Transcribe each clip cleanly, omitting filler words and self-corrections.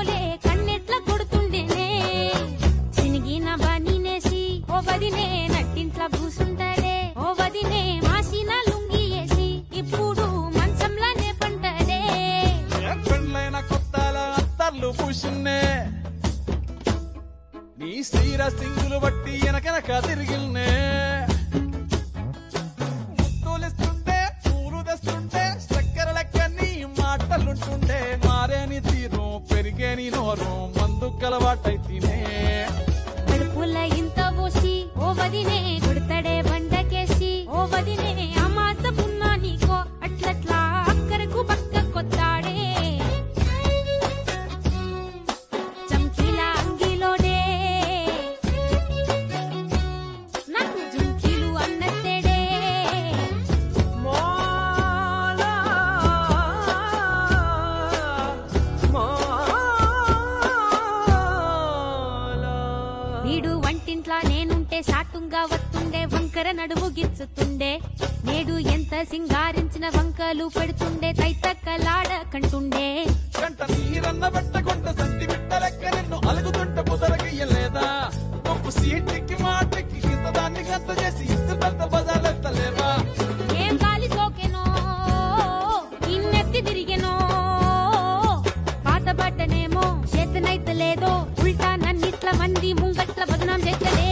కత్తులే కన్నెట్ల కొడుతుండేనే చినిగిన బనీనేసి ఓ వదినే నట్టింట్ల కూసుంటాడే ఓ వదినే మాసిన లుంగి వేసి ఇప్పుడు మంచంలానే పంటాడే పెళ్ళైన కొత్తాల అత్తర్లు పూసిన్నే నీ స్థిర సింగులు బట్టి వెనకనక తిరిగిల్నే ముత్తులిస్తుంటే పూలు తెస్తుంటే చక్కెర లెక్క నీ మాటలుంటుండే మారేని తీరు పెరిగేని నోరు మందు కలవాటైతేనే కడుపుల ఇంత పోసి ఓ వదినే కొడతాడే బండకేసి ఓ వదినే అమాస పున్నా నీకో అట్లట్లా అక్కరకు పక్క కొత్తాడే చంకీలా అంగిలోడే నాకు జుంకీలు అన్నత్తేడే వీడు వంటింట్లా నేనుంటే సాటుంగా వస్తుండే వంకర నడుము గిచ్చుతుండే నేడు ఎంత సింగారించిన వంకలు పెడుతుండే తైతక్కలాడ కంటుండే కంట నీరన్న పెట్టకుండా సంటి బిడ్డ లెక్క నిన్ను అలుగుతుంటే ముదరగయ్యలేదా గొప్ప సీటికి మాటకి ఇంత దాన్ని గంత చేసి ఇస్తున్నంత బజార్లెత్తలేవా ఏం గాలి సోకెనో ఇన్నెత్తి తిరిగెనో పాతబడ్డనేమో చేతనైతలేదో ఉల్టా నన్నిట్ల మంది ముంగట్ల బదనాం చేస్తలే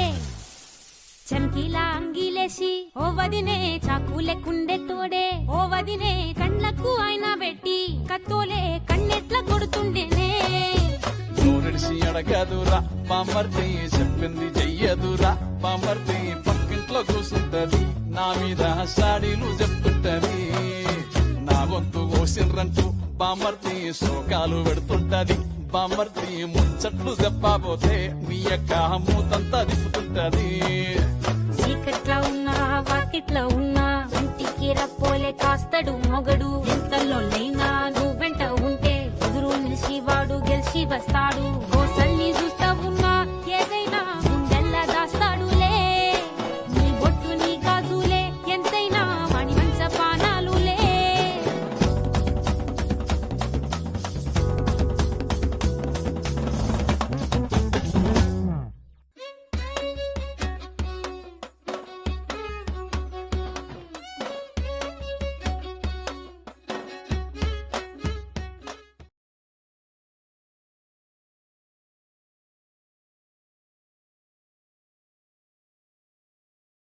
చంకీలా అంగిలేసి ఓ వదినే చాకులెక్కుండే తోడే ఓ వదినే కండ్లకు ఆయన పెట్టి కత్తోలే కన్నెట్ల కొడుతుండేనే నూనెడిసి అడగదురా బామర్ది చెప్పింది చెయ్యదురా బామర్ది పక్కింట్లో కూసుంటది నా మీద సాడీలు చెప్తుంటది నా గొంతు కోసిండ్రంటూ బామర్ది శోకాలు పెడుతుంటది బామర్ది ముచ్చట్లు చెప్పబోతే నీ యొక్క మూతంతా తిప్పుతుంటది చీకట్లా ఉన్నా వాకిట్లా ఉన్నా ఇంటికి రప్పోలే కాస్తడు మొగడు ఎంతలో లైనా నువ్వెంట ఉంటే ఎదురు నిలిచి వాడు గెలిచి వస్తాడు గోసల్